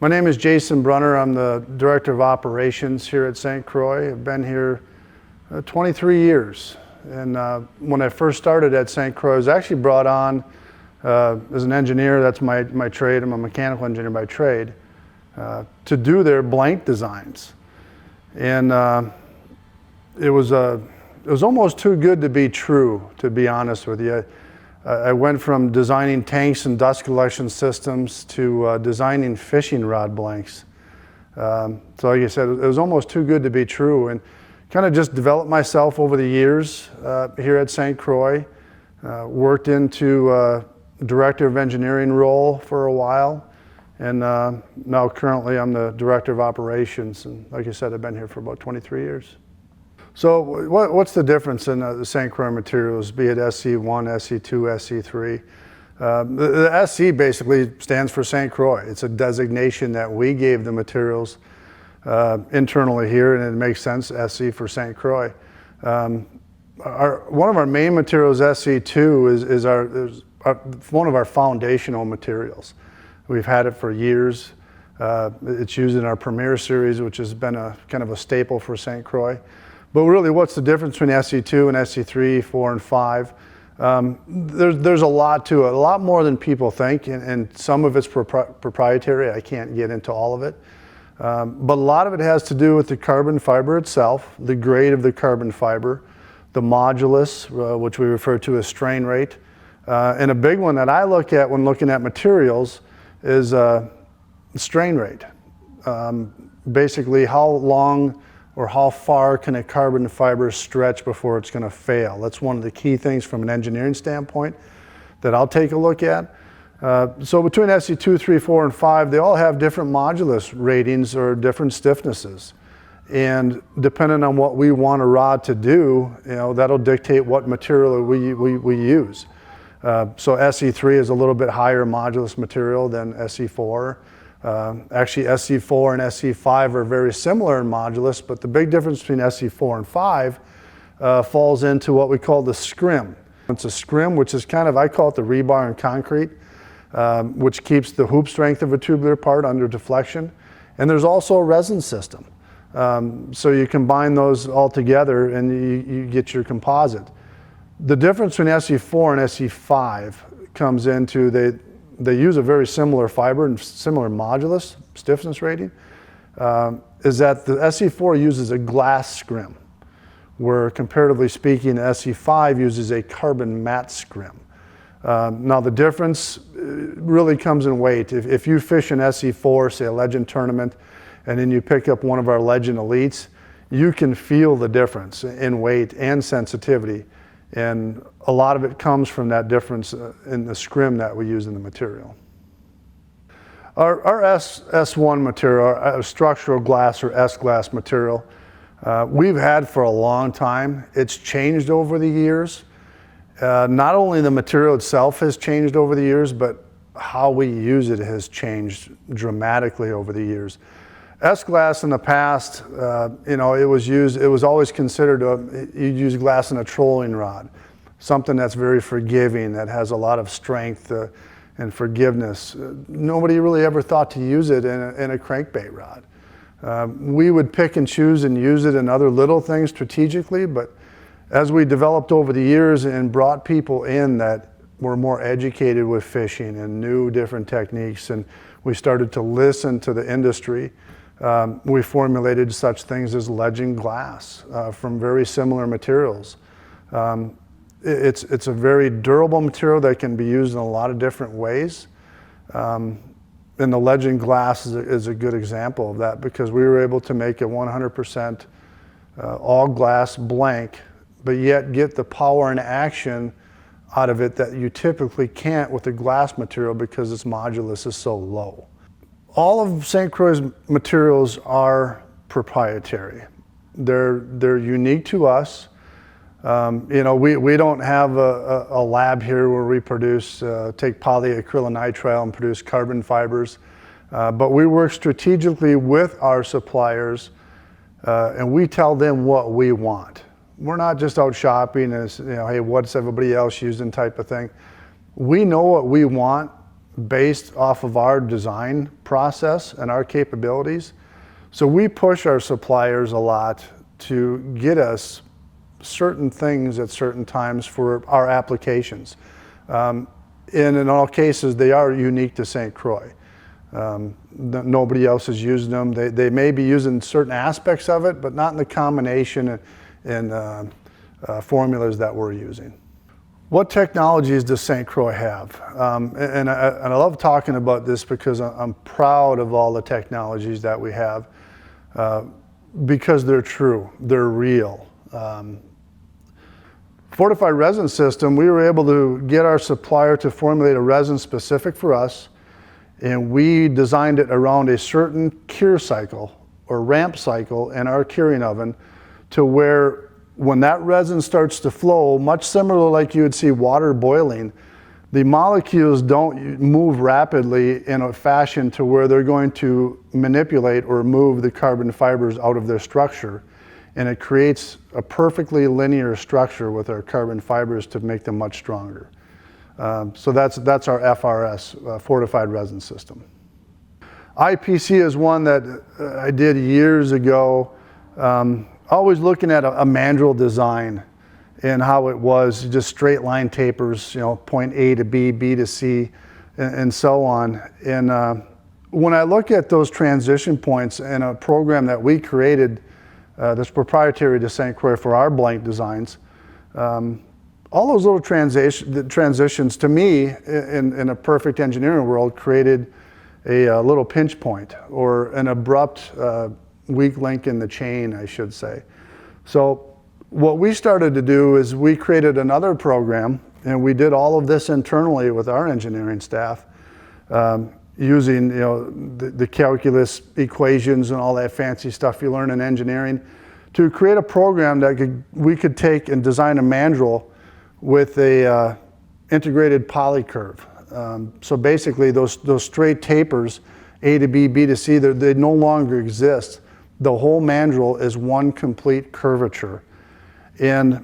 My name is Jason Brunner. I'm the Director of Operations here at St. Croix. I've been here 23 years. And when I first started at St. Croix, I was actually brought on as an engineer. That's my trade. I'm a mechanical engineer by trade, to do their blank designs. And it was almost too good to be true, to be honest with you. I went from designing tanks and dust collection systems to designing fishing rod blanks. So like I said, it was almost too good to be true, and kind of just developed myself over the years here at St. Croix. Worked into Director of Engineering role for a while, and now currently I'm the Director of Operations, and like I said, I've been here for about 23 years. So what's the difference in the St. Croix materials, be it SC1, SC2, SC3? The SC basically stands for St. Croix. It's a designation that we gave the materials internally here, and it makes sense, SC for St. Croix. One of our main materials, SC2, is one of our foundational materials. We've had it for years. It's used in our Premier series, which has been a kind of a staple for St. Croix. But really, what's the difference between SC2 and SC3, 4, and 5? There's a lot to it, a lot more than people think, and some of it's proprietary. I can't get into all of it. But a lot of it has to do with the carbon fiber itself, the grade of the carbon fiber, the modulus, which we refer to as strain rate. And a big one that I look at when looking at materials is strain rate. Basically, how long or how far can a carbon fiber stretch before it's going to fail? That's one of the key things from an engineering standpoint that I'll take a look at. So between SC2, 3, 4, and 5, they all have different modulus ratings or different stiffnesses. And depending on what we want a rod to do, that'll dictate what material we use. So SC3 is a little bit higher modulus material than SC4. Actually, SC4 and SC5 are very similar in modulus, but the big difference between SC4 and 5 falls into what we call the scrim. It's a scrim, which is kind of, I call it the rebar in concrete, which keeps the hoop strength of a tubular part under deflection. And there's also a resin system. So you combine those all together and you get your composite. The difference between SC4 and SC5 comes into they use a very similar fiber and similar modulus, stiffness rating, is that the SC4 uses a glass scrim, where comparatively speaking, SC5 uses a carbon matte scrim. Now the difference really comes in weight. If you fish an SC4, say a Legend tournament, and then you pick up one of our Legend Elites, you can feel the difference in weight and sensitivity. And a lot of it comes from that difference in the scrim that we use in the material. Our S1 material, our structural glass or S-glass material, we've had for a long time. It's changed over the years. Not only the material itself has changed over the years, but how we use it has changed dramatically over the years. S-glass in the past, it was always considered, you'd use glass in a trolling rod, something that's very forgiving, that has a lot of strength and forgiveness. Nobody really ever thought to use it in a crankbait rod. We would pick and choose and use it in other little things strategically, but as we developed over the years and brought people in that were more educated with fishing and knew different techniques, and we started to listen to the industry, we formulated such things as Legend glass from very similar materials. It's a very durable material that can be used in a lot of different ways. And the Legend glass is a good example of that, because we were able to make a 100% all glass blank, but yet get the power and action out of it that you typically can't with the glass material because its modulus is so low. All of St. Croix's materials are proprietary. They're unique to us. We don't have a lab here where we take polyacrylonitrile and produce carbon fibers, but we work strategically with our suppliers, and we tell them what we want. We're not just out shopping as, hey, what's everybody else using type of thing. We know what we want, based off of our design process and our capabilities. So we push our suppliers a lot to get us certain things at certain times for our applications. And in all cases, they are unique to St. Croix. Nobody else is using them. They may be using certain aspects of it, but not in the combination and formulas that we're using. What technologies does St. Croix have? And I love talking about this because I'm proud of all the technologies that we have because they're true, they're real. Fortified resin system, we were able to get our supplier to formulate a resin specific for us, and we designed it around a certain cure cycle or ramp cycle in our curing oven to where when that resin starts to flow, much similar like you would see water boiling, the molecules don't move rapidly in a fashion to where they're going to manipulate or move the carbon fibers out of their structure. And it creates a perfectly linear structure with our carbon fibers to make them much stronger. So that's our FRS, Fortified Resin System. IPC is one that I did years ago, always looking at a mandrel design and how it was just straight line tapers, point A to B, B to C, and so on. And when I look at those transition points in a program that we created that's proprietary to St. Croix for our blank designs, all those little transitions to me in a perfect engineering world created a little pinch point or an abrupt weak link in the chain, I should say. So what we started to do is we created another program, and we did all of this internally with our engineering staff, using the calculus equations and all that fancy stuff you learn in engineering, to create a program that we could take and design a mandrel with a integrated polycurve. So basically those straight tapers, A to B, B to C, they no longer exist. The whole mandrel is one complete curvature. And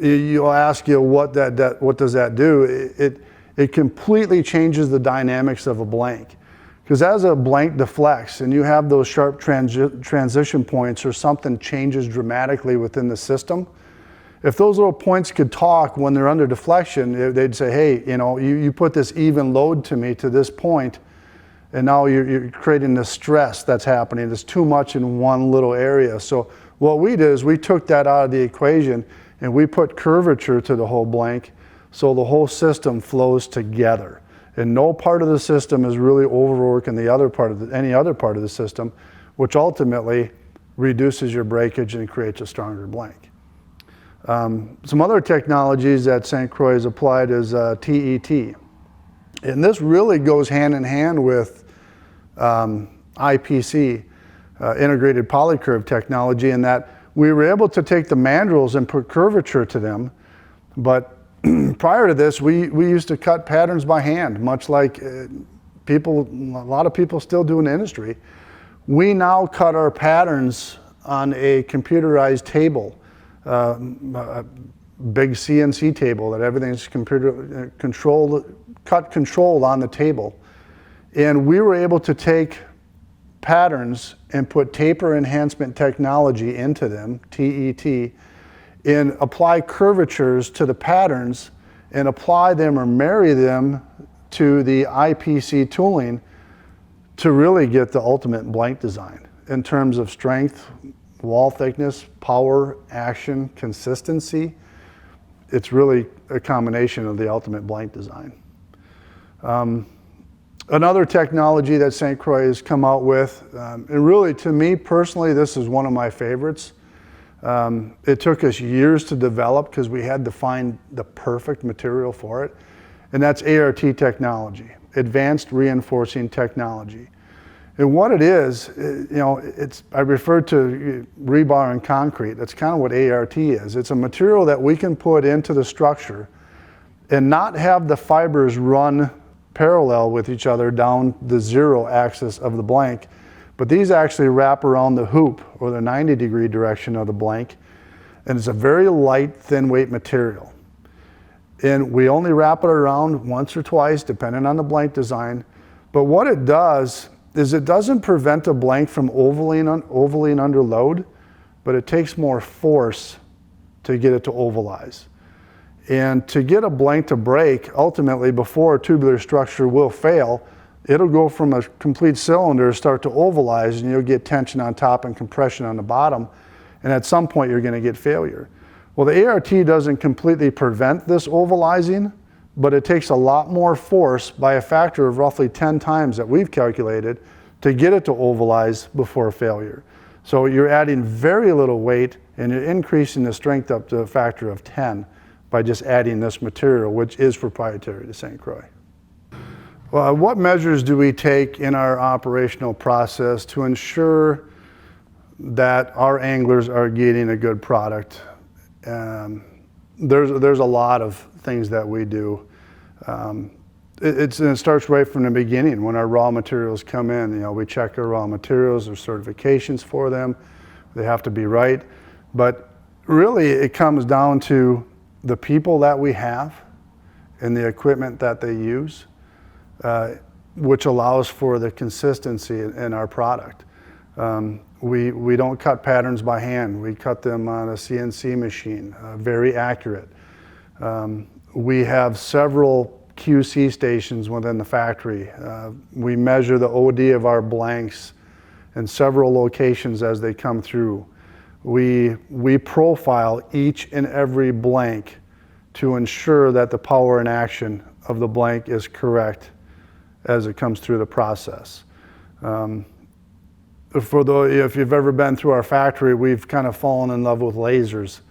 you'll ask, what does that do? It completely changes the dynamics of a blank. Because as a blank deflects and you have those sharp transition points or something changes dramatically within the system, if those little points could talk when they're under deflection, they'd say, hey, you put this even load to me to this point, and now you're creating this stress that's happening. It's too much in one little area. So what we did is we took that out of the equation and we put curvature to the whole blank so the whole system flows together. And no part of the system is really overworking any other part of the system, which ultimately reduces your breakage and creates a stronger blank. Some other technologies that St. Croix has applied is TET. And this really goes hand in hand with IPC, integrated polycurve technology, in that we were able to take the mandrels and put curvature to them. But prior to this, we used to cut patterns by hand, much like a lot of people still do in the industry. We now cut our patterns on a computerized table, a big CNC table that everything's computer controlled on the table. And we were able to take patterns and put taper enhancement technology into them, TET, and apply curvatures to the patterns and apply them or marry them to the IPC tooling to really get the ultimate blank design in terms of strength, wall thickness, power, action, consistency. It's really a combination of the ultimate blank design. Another technology that St. Croix has come out with, and really to me personally, this is one of my favorites. It took us years to develop because we had to find the perfect material for it, and that's ART technology, Advanced Reinforcing Technology. And what it is, I refer to rebar and concrete. That's kind of what ART is. It's a material that we can put into the structure and not have the fibers run parallel with each other down the zero axis of the blank, but these actually wrap around the hoop or the 90-degree direction of the blank, and it's a very light, thin weight material. And we only wrap it around once or twice, depending on the blank design. But what it does is it doesn't prevent a blank from ovaling under load, but it takes more force to get it to ovalize. And to get a blank to break, ultimately, before a tubular structure will fail, it'll go from a complete cylinder, start to ovalize, and you'll get tension on top and compression on the bottom. And at some point, you're going to get failure. Well, the ART doesn't completely prevent this ovalizing, but it takes a lot more force by a factor of roughly 10 times that we've calculated to get it to ovalize before failure. So you're adding very little weight and you're increasing the strength up to a factor of 10 by just adding this material, which is proprietary to St. Croix. Well, what measures do we take in our operational process to ensure that our anglers are getting a good product? There's a lot of things that we do. It starts right from the beginning when our raw materials come in. You know, we check our raw materials, there's certifications for them. They have to be right. But really it comes down to the people that we have and the equipment that they use, which allows for the consistency in our product. We don't cut patterns by hand. We cut them on a CNC machine, very accurate. We have several QC stations within the factory. We measure the OD of our blanks in several locations as they come through. We profile each and every blank to ensure that the power and action of the blank is correct as it comes through the process. If you've ever been through our factory, we've kind of fallen in love with lasers.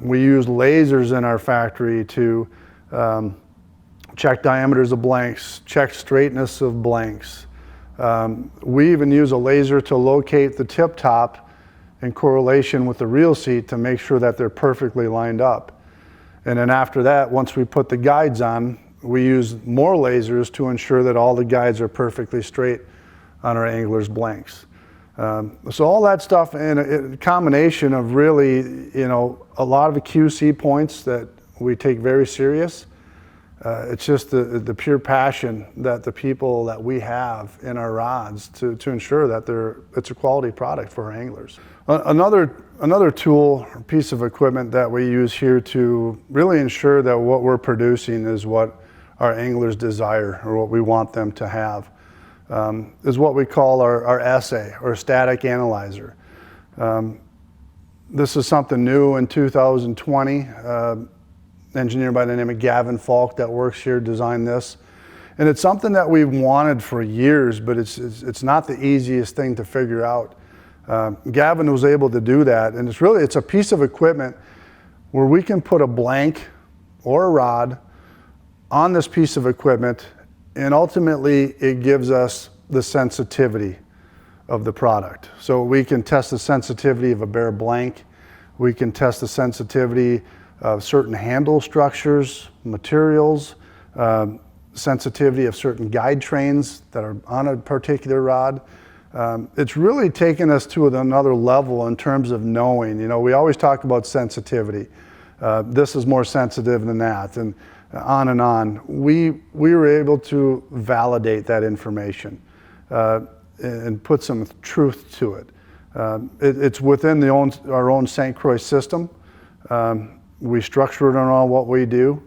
We use lasers in our factory to check diameters of blanks, check straightness of blanks. We even use a laser to locate the tip top in correlation with the reel seat to make sure that they're perfectly lined up. And then after that, once we put the guides on, we use more lasers to ensure that all the guides are perfectly straight on our angler's blanks. So all that stuff in a combination of really, you know, a lot of the QC points that we take very serious. It's just the pure passion that the people that we have in our rods to ensure that it's a quality product for our anglers. Another tool or piece of equipment that we use here to really ensure that what we're producing is what our anglers desire or what we want them to have is what we call our assay or static analyzer. This is something new in 2020. Engineer by the name of Gavin Falk that works here designed this. And it's something that we've wanted for years, but it's not the easiest thing to figure out. Gavin was able to do that, and it's a piece of equipment where we can put a blank or a rod on this piece of equipment, and ultimately it gives us the sensitivity of the product. So we can test the sensitivity of a bare blank, we can test the sensitivity of certain handle structures, materials, sensitivity of certain guide trains that are on a particular rod. It's really taken us to another level in terms of knowing. You know, we always talk about sensitivity. This is more sensitive than that, and on and on. We were able to validate that information and put some truth to it. It's within our own St. Croix system. We structure it on what we do,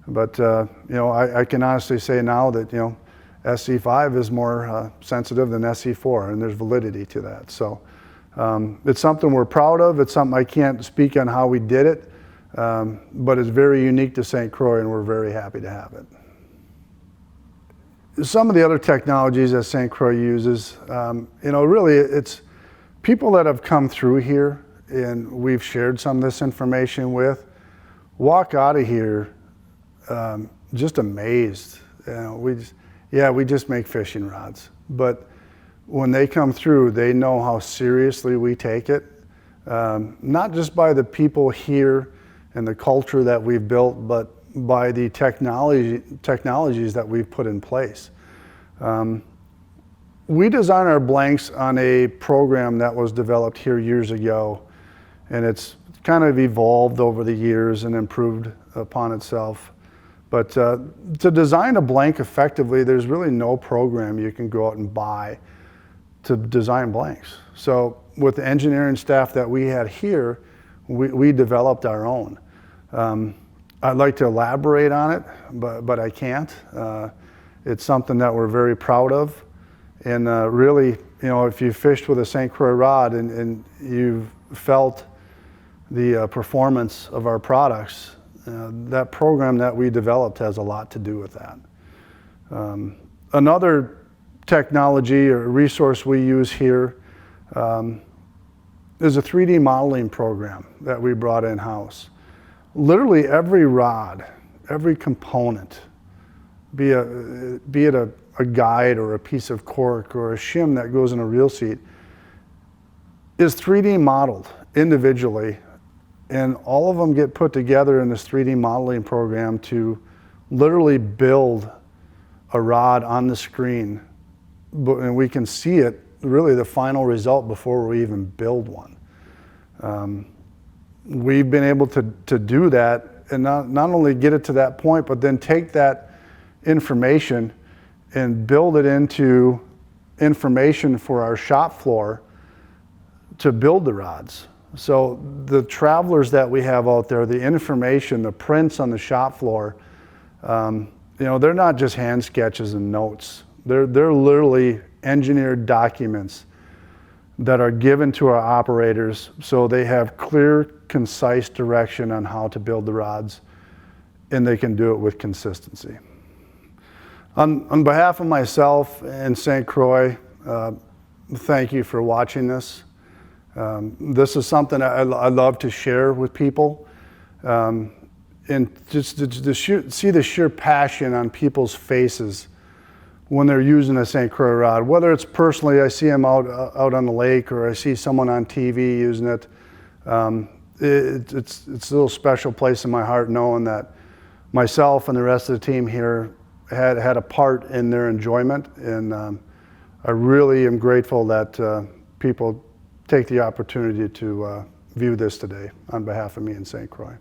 but you know, I can honestly say now that, you know, SC5 is more sensitive than SC4, and there's validity to that. So it's something we're proud of. It's something I can't speak on how we did it, but it's very unique to St. Croix, and we're very happy to have it. Some of the other technologies that St. Croix uses, you know, really it's people that have come through here and we've shared some of this information with, walk out of here just amazed. You know, we just make fishing rods, but when they come through, they know how seriously we take it, not just by the people here and the culture that we've built, but by the technologies that we've put in place. We design our blanks on a program that was developed here years ago, and it's kind of evolved over the years and improved upon itself. But to design a blank effectively, there's really no program you can go out and buy to design blanks. So with the engineering staff that we had here, we developed our own. I'd like to elaborate on it, but I can't. It's something that we're very proud of. And really, if you fished with a St. Croix rod and you've felt the performance of our products, that program that we developed has a lot to do with that. Another technology or resource we use here is a 3D modeling program that we brought in-house. Literally every rod, every component, be it a guide or a piece of cork or a shim that goes in a reel seat, is 3D modeled individually, and all of them get put together in this 3D modeling program to literally build a rod on the screen, and we can see it, really the final result, before we even build one. We've been able to do that and not only get it to that point, but then take that information and build it into information for our shop floor to build the rods. So the travelers that we have out there, the information, the prints on the shop floor, they're not just hand sketches and notes. They're literally engineered documents that are given to our operators so they have clear, concise direction on how to build the rods, and they can do it with consistency. On behalf of myself and St. Croix, thank you for watching this. This is something I love to share with people, and just to see the sheer passion on people's faces when they're using a St. Croix rod. Whether it's personally, I see them out on the lake, or I see someone on TV using it. It's a little special place in my heart knowing that myself and the rest of the team here had a part in their enjoyment, and I really am grateful that people take the opportunity to view this today on behalf of me and St. Croix.